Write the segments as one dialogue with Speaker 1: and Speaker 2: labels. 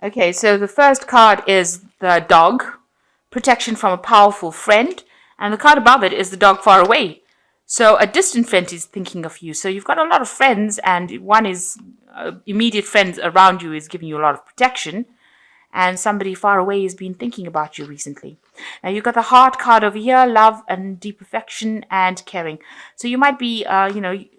Speaker 1: Okay, so the first card is the dog, protection from a powerful friend, and the card above it is the dog far away. So a distant friend is thinking of you. So you've got a lot of friends, and one is immediate friends around you is giving you a lot of protection, and somebody far away has been thinking about you recently. Now you've got the heart card over here, love and deep affection and caring. So you might be,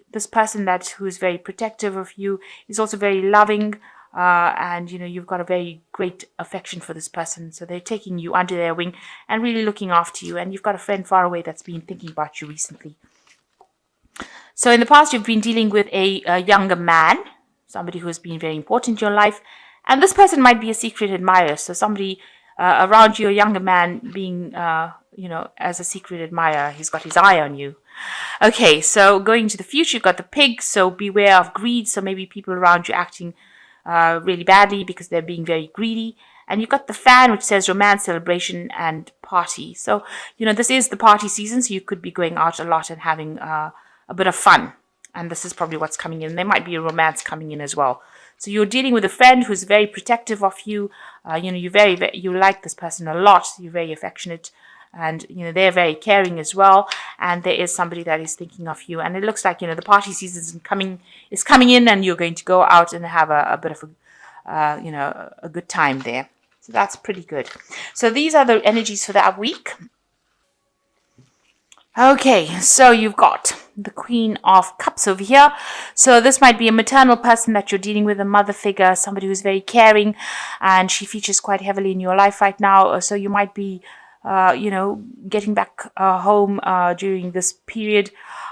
Speaker 1: this person who is very protective of you is also very loving. And you've got a very great affection for this person, so they're taking you under their wing and really looking after you. And you've got a friend far away that's been thinking about you recently. So in the past, you've been dealing with a younger man, somebody who has been very important in your life, and this person might be a secret admirer. So somebody around you, a younger man, being as a secret admirer, he's got his eye on you. Okay, so going to the future, you've got the pig, so beware of greed. So maybe people around you acting really badly because they're being very greedy. And you've got the fan, which says romance, celebration, and party. So, this is the party season, so you could be going out a lot and having a bit of fun. And this is probably what's coming in. There might be a romance coming in as well. So you're dealing with a friend who's very protective of you. You like this person a lot. You're very affectionate. And, they're very caring as well. And there is somebody that is thinking of you. And it looks like, the party season is coming in, and you're going to go out and have a bit of a good time there. So that's pretty good. So these are the energies for that week. Okay, so you've got the Queen of Cups over here. So this might be a maternal person that you're dealing with, a mother figure, somebody who's very caring, and she features quite heavily in your life right now. So you might be getting back home during this period,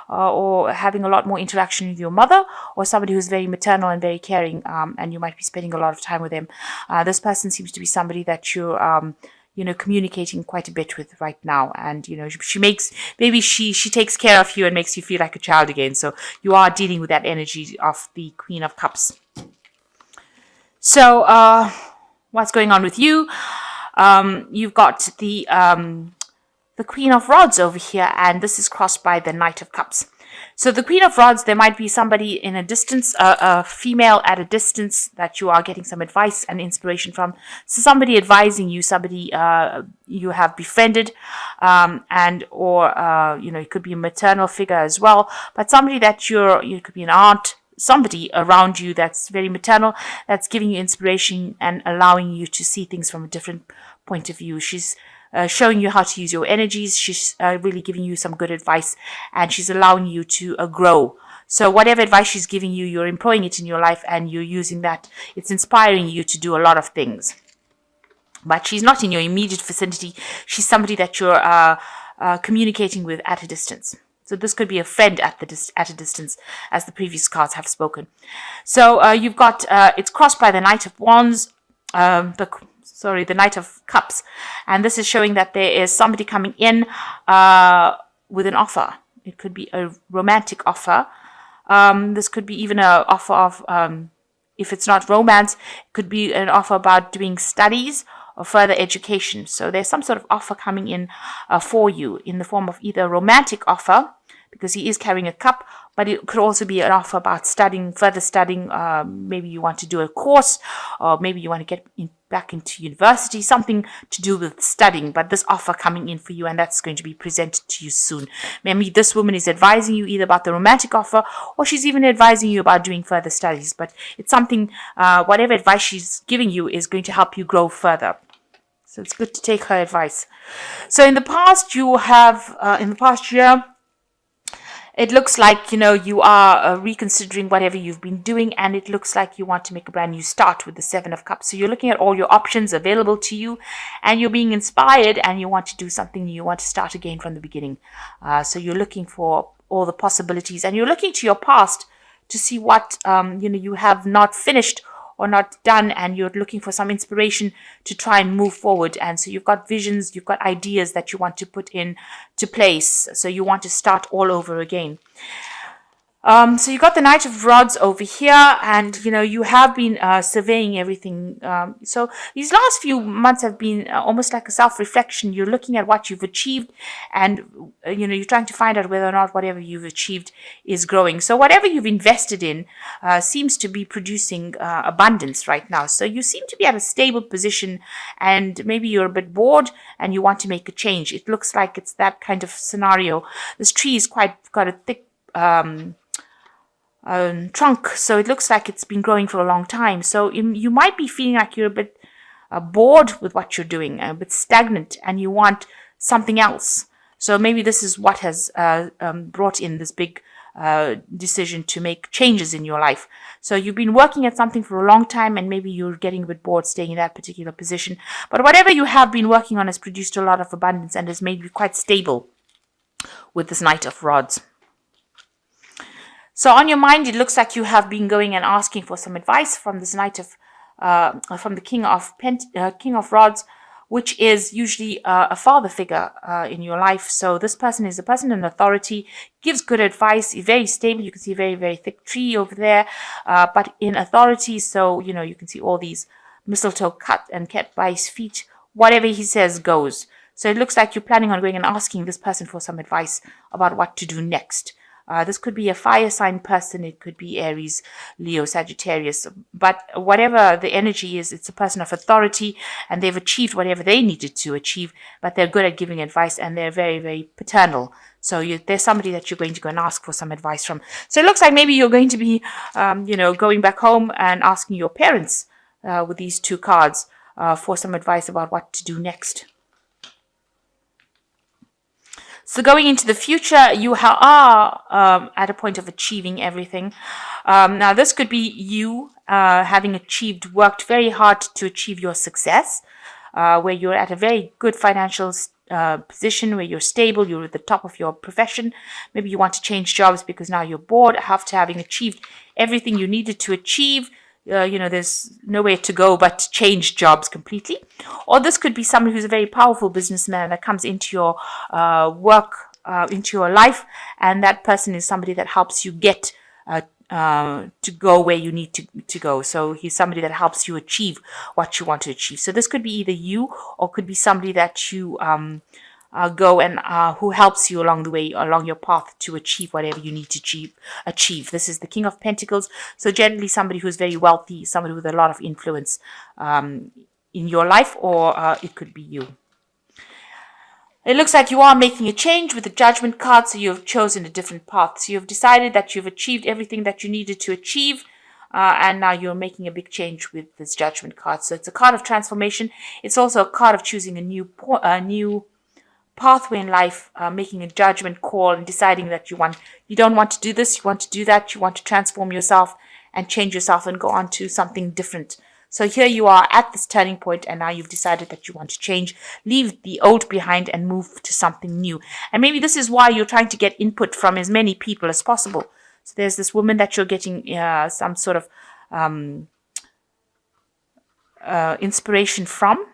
Speaker 1: or having a lot more interaction with your mother, or somebody who's very maternal and very caring, and you might be spending a lot of time with them. This person seems to be somebody that you're communicating quite a bit with right now, and she takes care of you and makes you feel like a child again. So you are dealing with that energy of the Queen of Cups. So what's going on with you? You've got the Queen of Rods over here, and this is crossed by the Knight of Cups. So the Queen of Rods, there might be somebody in a distance, a female at a distance that you are getting some advice and inspiration from. So somebody advising you, somebody you have befriended, or it could be a maternal figure as well, but somebody that you could be an aunt, somebody around you that's very maternal, that's giving you inspiration and allowing you to see things from a different point of view. She's showing you how to use your energies. She's really giving you some good advice, and she's allowing you to grow. So whatever advice she's giving you, you're employing it in your life, and you're using that. It's inspiring you to do a lot of things. But she's not in your immediate vicinity. She's somebody that you're communicating with at a distance. So this could be a friend at a distance, as the previous cards have spoken. So you've got, it's crossed by the Knight of Wands, the Knight of Cups. And this is showing that there is somebody coming in with an offer. It could be a romantic offer. This could be even an offer of, if it's not romance, it could be an offer about doing studies or further education. So there's some sort of offer coming in for you in the form of either a romantic offer, because he is carrying a cup, but it could also be an offer about further studying. Maybe you want to do a course, or maybe you want to get back into university, something to do with studying, but this offer coming in for you, and that's going to be presented to you soon. Maybe this woman is advising you either about the romantic offer, or she's even advising you about doing further studies, but it's something, whatever advice she's giving you is going to help you grow further. So it's good to take her advice. So in the past, in the past year, it looks like, you are reconsidering whatever you've been doing, and it looks like you want to make a brand new start with the Seven of Cups. So you're looking at all your options available to you, and you're being inspired, and you want to do something new. You want to start again from the beginning. So you're looking for all the possibilities, and you're looking to your past to see what, you have not finished or not done, and you're looking for some inspiration to try and move forward. And so you've got visions, you've got ideas that you want to put in to place. So you want to start all over again. So you got the Knight of Rods over here, and you have been surveying everything. So these last few months have been almost like a self-reflection. You're looking at what you've achieved, and you're trying to find out whether or not whatever you've achieved is growing. So whatever you've invested in seems to be producing abundance right now. So you seem to be at a stable position, and maybe you're a bit bored and you want to make a change. It looks like it's that kind of scenario. This tree is got a thick trunk, so it looks like it's been growing for a long time. So you might be feeling like you're a bit bored with what you're doing, a bit stagnant, and you want something else. So maybe this is what has brought in this big decision to make changes in your life. So you've been working at something for a long time, and maybe you're getting a bit bored staying in that particular position. But whatever you have been working on has produced a lot of abundance and has made you quite stable with this Knight of Rods. So on your mind, it looks like you have been going and asking for some advice from this from the King of Rods, which is usually a father figure in your life. So this person is a person in authority, gives good advice, is very stable. You can see a very, very thick tree over there, but in authority. So, you can see all these mistletoe cut and kept by his feet. Whatever he says goes. So it looks like you're planning on going and asking this person for some advice about what to do next. This could be a fire sign person. It could be Aries, Leo, Sagittarius. But whatever the energy is, it's a person of authority, and they've achieved whatever they needed to achieve, but they're good at giving advice, and they're very, very paternal. So there's somebody that you're going to go and ask for some advice from. So it looks like maybe you're going to be, going back home and asking your parents with these two cards for some advice about what to do next. So going into the future, you are at a point of achieving everything. Now, this could be you having worked very hard to achieve your success, where you're at a very good financial position, where you're stable, you're at the top of your profession. Maybe you want to change jobs because now you're bored after having achieved everything you needed to achieve. There's nowhere to go but to change jobs completely. Or this could be someone who's a very powerful businessman that comes into your work, into your life, and that person is somebody that helps you get to go where you need to go. So he's somebody that helps you achieve what you want to achieve. So this could be either you, or could be somebody that you go and who helps you along the way, along your path to achieve whatever you need to achieve. This is the King of Pentacles. So generally somebody who's very wealthy, somebody with a lot of influence in your life, or it could be you. It looks like you are making a change with the Judgment card, so you've chosen a different path. So you've decided that you've achieved everything that you needed to achieve, and now you're making a big change with this Judgment card. So it's a card of transformation. It's also a card of choosing a new pathway in life, making a judgment call and deciding that you don't want to do this, you want to do that, you want to transform yourself and change yourself and go on to something different. So here you are at this turning point, and now you've decided that you want to change, leave the old behind and move to something new. And maybe this is why you're trying to get input from as many people as possible. So there's this woman that you're getting some sort of inspiration from.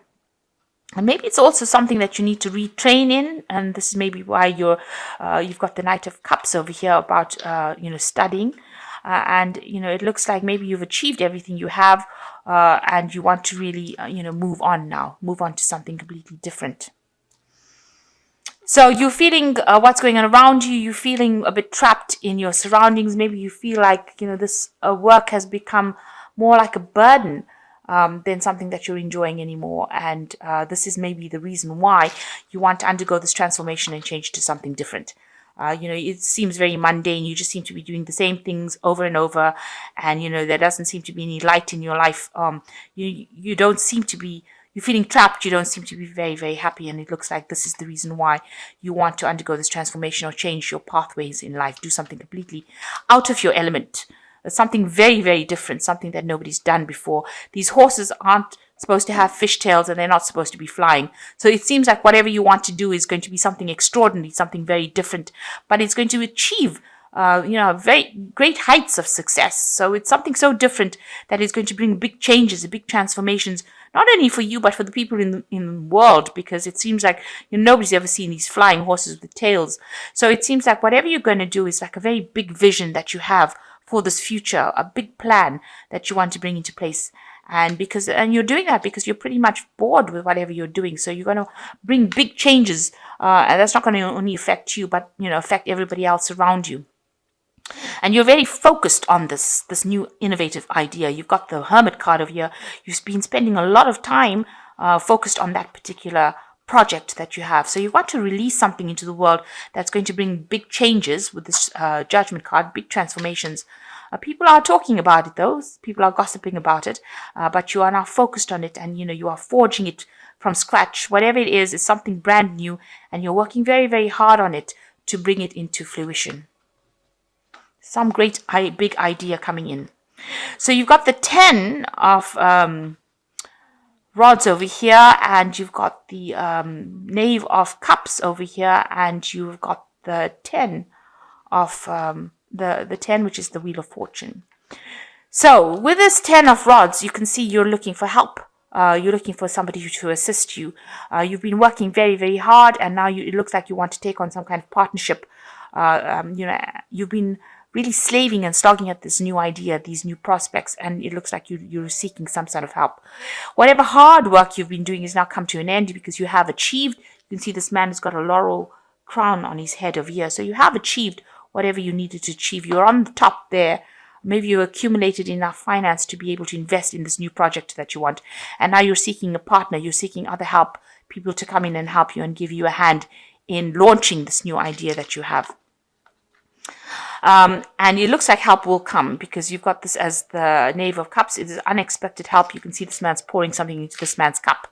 Speaker 1: And maybe it's also something that you need to retrain in, and this is maybe why you've got the Knight of Cups over here about studying, and it looks like maybe you've achieved everything you have, and you want to really move on to something completely different. So you're feeling what's going on around you. You're feeling a bit trapped in your surroundings. Maybe you feel like this work has become more like a burden than something that you're enjoying anymore. And this is maybe the reason why you want to undergo this transformation and change to something different. It seems very mundane. You just seem to be doing the same things over and over. And, there doesn't seem to be any light in your life. You don't seem to be, you're feeling trapped. You don't seem to be very, very happy. And it looks like this is the reason why you want to undergo this transformation or change your pathways in life. Do something completely out of your element. Something very, very different, something that nobody's done before. These horses aren't supposed to have fishtails, and they're not supposed to be flying. So it seems like whatever you want to do is going to be something extraordinary, something very different, but it's going to achieve very great heights of success. So it's something so different that is going to bring big changes, big transformations, not only for you, but for the people in the world, because it seems like nobody's ever seen these flying horses with tails. So it seems like whatever you're going to do is like a very big vision that you have for this future, a big plan that you want to bring into place. And you're doing that because you're pretty much bored with whatever you're doing. So you're going to bring big changes, and that's not going to only affect you, but affect everybody else around you. And you're very focused on this new innovative idea. You've got the Hermit card over here. You've been spending a lot of time focused on that particular project that you have. So you want to release something into the world that's going to bring big changes with this Judgment card, big transformations. People are talking about it, though. People are gossiping about it, but you are now focused on it, and you are forging it from scratch. Whatever it is something brand new, and you're working very, very hard on it to bring it into fruition. Some great big idea coming in. So you've got the 10 of rods over here, and you've got the Knave of Cups over here, and you've got the 10 of the 10, which is the Wheel of Fortune. So with this 10 of rods, you can see you're looking for help. You're looking for somebody to assist you. You've been working very, very hard, and now it looks like you want to take on some kind of partnership. You've been really slaving and slogging at this new idea, these new prospects, and it looks like you're seeking some sort of help. Whatever hard work you've been doing has now come to an end because you have achieved. You can see this man has got a laurel crown on his head over here. So you have achieved whatever you needed to achieve. You're on the top there. Maybe you accumulated enough finance to be able to invest in this new project that you want. And now you're seeking a partner. You're seeking other help, people to come in and help you and give you a hand in launching this new idea that you have. And it looks like help will come because you've got this as the Knave of Cups. It is unexpected help. You can see this man's pouring something into this man's cup.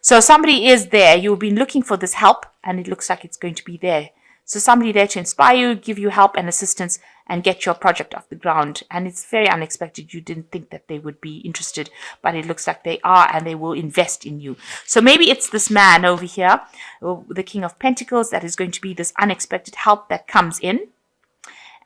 Speaker 1: So somebody is there. You've been looking for this help, and it looks like it's going to be there. So somebody there to inspire you, give you help and assistance, and get your project off the ground. And it's very unexpected. You didn't think that they would be interested, but it looks like they are, and they will invest in you. So maybe it's this man over here, the King of Pentacles, that is going to be this unexpected help that comes in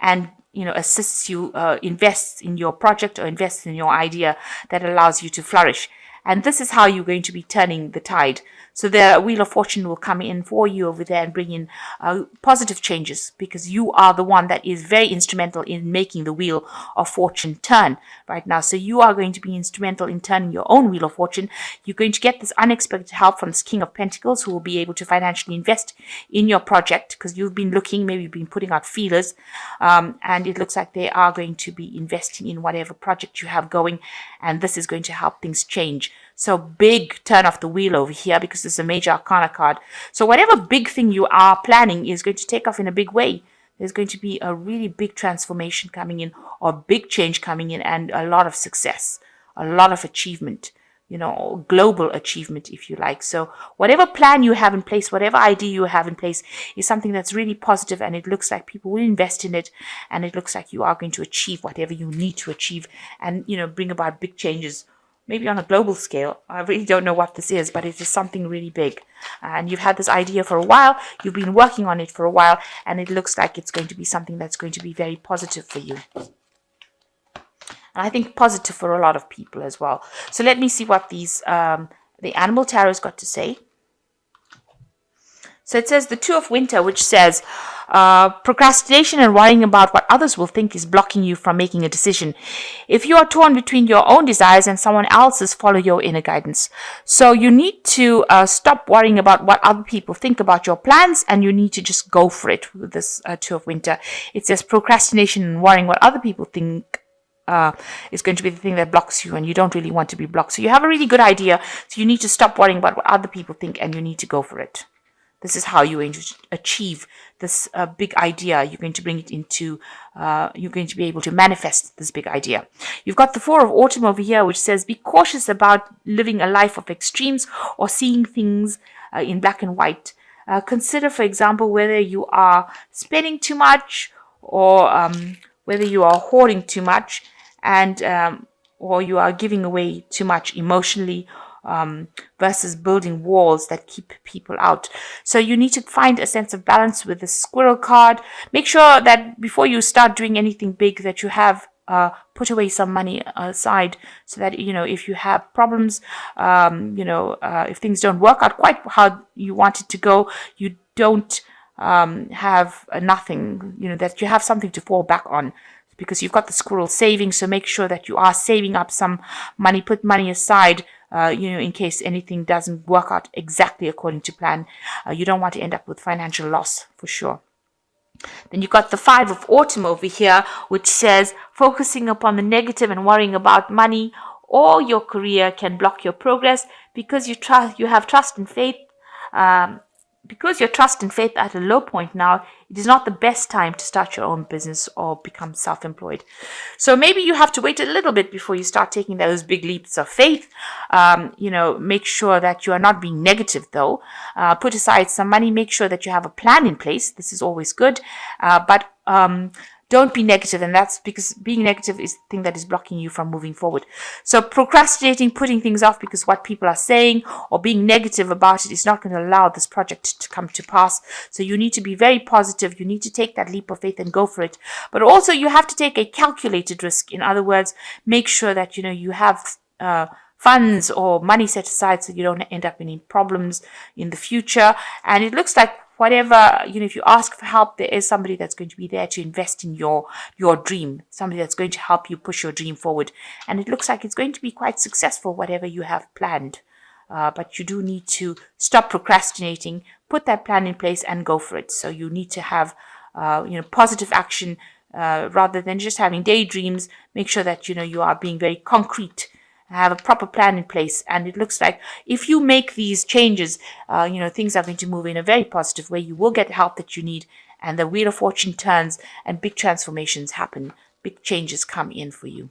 Speaker 1: and assists you, invests in your project or invests in your idea that allows you to flourish. And this is how you're going to be turning the tide. So the Wheel of Fortune will come in for you over there and bring in positive changes, because you are the one that is very instrumental in making the Wheel of Fortune turn right now. So you are going to be instrumental in turning your own Wheel of Fortune. You're going to get this unexpected help from this King of Pentacles, who will be able to financially invest in your project, because you've been looking, maybe you've been putting out feelers, and it looks like they are going to be investing in whatever project you have going, and this is going to help things change. So big turn of the wheel over here, because this is a major arcana card. So whatever big thing you are planning is going to take off in a big way. There's going to be a really big transformation coming in, or big change coming in, and a lot of success, a lot of achievement, global achievement, if you like. So whatever plan you have in place, whatever idea you have in place is something that's really positive, and it looks like people will invest in it, and it looks like you are going to achieve whatever you need to achieve, and, bring about big changes. Maybe on a global scale. I really don't know what this is, but it is something really big. And you've had this idea for a while. You've been working on it for a while, and it looks like it's going to be something that's going to be very positive for you. And I think positive for a lot of people as well. So let me see what these the Animal Tarot's got to say. So it says the Two of Winter, which says procrastination and worrying about what others will think is blocking you from making a decision. If you are torn between your own desires and someone else's, follow your inner guidance. So you need to stop worrying about what other people think about your plans, and you need to just go for it with this Two of Winter. It says procrastination and worrying what other people think is going to be the thing that blocks you, and you don't really want to be blocked. So you have a really good idea, so you need to stop worrying about what other people think, and you need to go for it. This is how you're going to achieve this big idea. You're going to bring it into, you're going to be able to manifest this big idea. You've got the Four of Autumn over here, which says be cautious about living a life of extremes or seeing things in black and white. Consider, for example, whether you are spending too much, or whether you are hoarding too much, and or you are giving away too much emotionally, versus building walls that keep people out. So you need to find a sense of balance with the Squirrel card. Make sure that before you start doing anything big, that you have put away some money aside so that, if you have problems, if things don't work out quite how you want it to go, you don't have nothing, that you have something to fall back on, because you've got the squirrel saving. So make sure that you are saving up some money, put money aside, in case anything doesn't work out exactly according to plan. You don't want to end up with financial loss for sure. Then you've got the 5 of autumn over here, which says focusing upon the negative and worrying about money or your career can block your progress because you have trust and faith. Because your trust and faith are at a low point now, it is not the best time to start your own business or become self-employed. So maybe you have to wait a little bit before you start taking those big leaps of faith. Make sure that you are not being negative though. Put aside some money, make sure that you have a plan in place. This is always good. But don't be negative, and that's because being negative is the thing that is blocking you from moving forward. So procrastinating, putting things off because what people are saying or being negative about it is not going to allow this project to come to pass. So you need to be very positive. You need to take that leap of faith and go for it. But also you have to take a calculated risk. In other words, make sure that you have funds or money set aside so you don't end up in any problems in the future. And it looks like whatever, if you ask for help, there is somebody that's going to be there to invest in your dream, somebody that's going to help you push your dream forward. And it looks like it's going to be quite successful, whatever you have planned. But you do need to stop procrastinating, put that plan in place and go for it. So you need to have, positive action rather than just having daydreams. Make sure that, you are being very concrete, have a proper plan in place. And it looks like if you make these changes, things are going to move in a very positive way. You will get the help that you need, and the wheel of fortune turns and big transformations happen. Big changes come in for you.